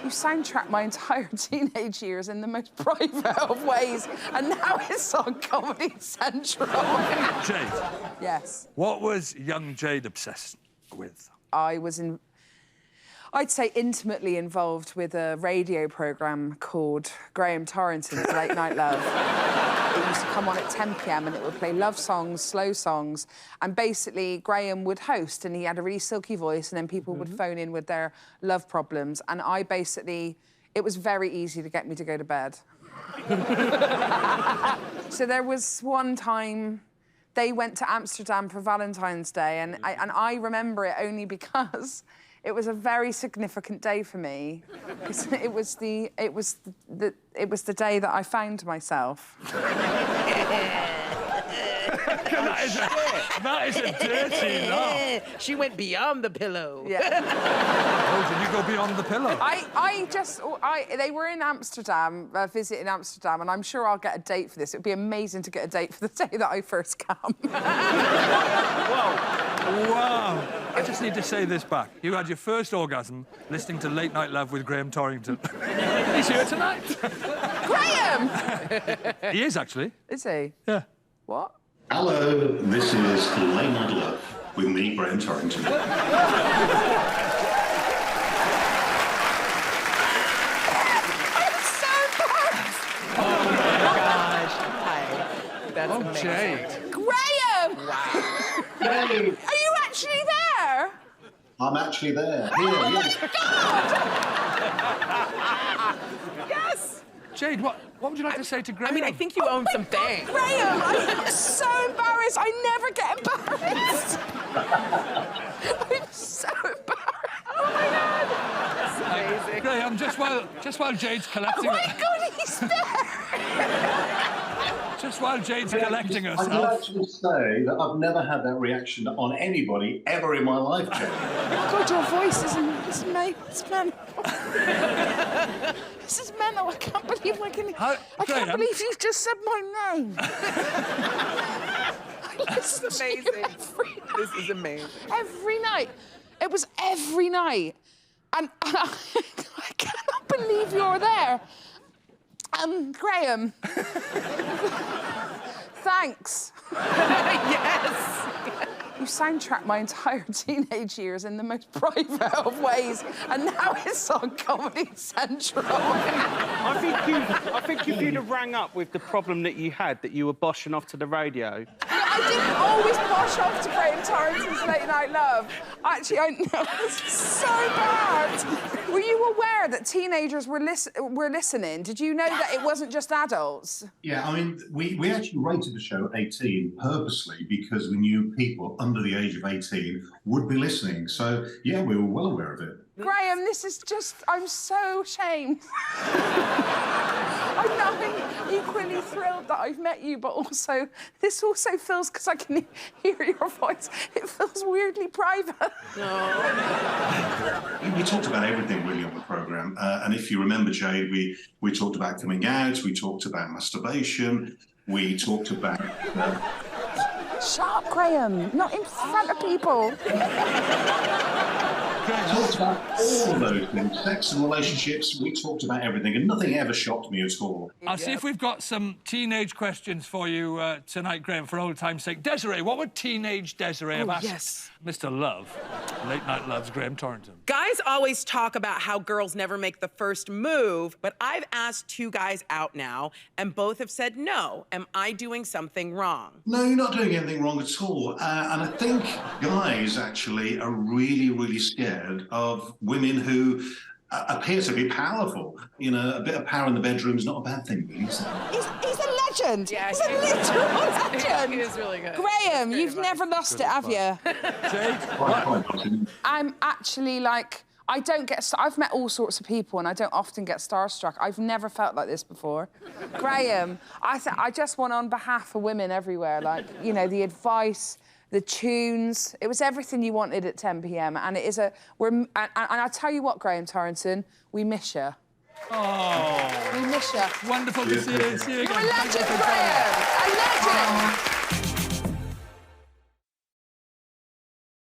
You soundtracked my entire teenage years in the most private of ways, and now it's on Comedy Central. Jayde. Yes. What was young Jayde obsessed with? I'd say intimately involved with a radio programme called Graham Torrington's Late Night Love. It used to come on at 10 p.m. and it would play love songs, slow songs, and basically Graham would host and he had a really silky voice and then people would phone in with their love problems and it was very easy to get me to go to bed. So there was one time they went to Amsterdam for Valentine's Day and I remember it only because it was a very significant day for me. It was the day that I found myself. That is a dirty laugh. She went beyond the pillow. Yeah. Oh, did you go beyond the pillow? They were in Amsterdam, visiting Amsterdam, and I'm sure I'll get a date for this. It would be amazing to get a date for the day that I first come. Wow. I just need to say this back. You had your first orgasm listening to Late Night Love with Graham Torrington. He's here tonight. Graham! He is, actually. Is he? Yeah. What? Hello, this is Late Night Love with me, Graham Torrington. I'm so embarrassed! Oh, my gosh. Hi. That's amazing. Jayde. Graham! Wow. Hey, Are you actually there? I'm actually there. Here, Oh, my God! Yes! Jayde, what would you like to say to Graham? I mean, I think you own some things. Graham, I'm so embarrassed. I never get embarrassed. I'm so embarrassed. Oh, my God. That's amazing. Graham, just while Jayde's collecting... Oh, my God, he's there! Just while Jayde's collecting I herself... can actually say that I've never had that reaction on anybody ever in my life, Jayde. Oh, God, your voice is mental. This is mental. I can't believe I can't believe you've just said my name. This is amazing. This is amazing. Every night. It was every night. And I cannot believe you're there. Graham. Thanks. Yes. You soundtracked my entire teenage years in the most private of ways, and now it's on Comedy Central. I think if you'd have rang up with the problem that you had, that you were boshing off to the radio. I didn't always bosh off to Graham Torrington's Late Night Love. Actually, I know it's so bad. Were you aware that teenagers were listening? Did you know that it wasn't just adults? Yeah, I mean, we actually rated the show 18 purposely because we knew people under the age of 18 would be listening. So, yeah, we were well aware of it. Graham, this is just... I'm so ashamed. I'm equally thrilled that I've met you, but also, this also feels, because I can hear your voice, it feels weirdly private. We talked about everything really on the programme, and if you remember, Jayde, we talked about coming out, we talked about masturbation, we talked about... Shut up, Graham. Not in front of people. We talked about all those things, sex and relationships, we talked about everything, and nothing ever shocked me at all. I'll see if we've got some teenage questions for you tonight, Graham, for old time's sake. Desiree, what would teenage Desiree have asked yes. Mr. Love, Late Night Love's Graham Torrington? Guys always talk about how girls never make the first move, but I've asked 2 guys out now, and both have said no. Am I doing something wrong? No, you're not doing anything wrong at all. And I think guys actually are really, really scared of women who appear to be powerful. You know, a bit of power in the bedroom is not a bad thing, really, is it? He's a legend. Yeah, he's a literal legend. He is really good. Graham, you've never lost it, have you? Jayde? I'm actually like... I've met all sorts of people and I don't often get starstruck. I've never felt like this before. Graham, I just want on behalf of women everywhere, like, you know, the advice, the tunes. It was everything you wanted at 10 p.m. And it is and I tell you what, Graham Torrington, we miss you. Oh. We miss you. Wonderful to see you. See you again. You're a legend, Graham. A legend.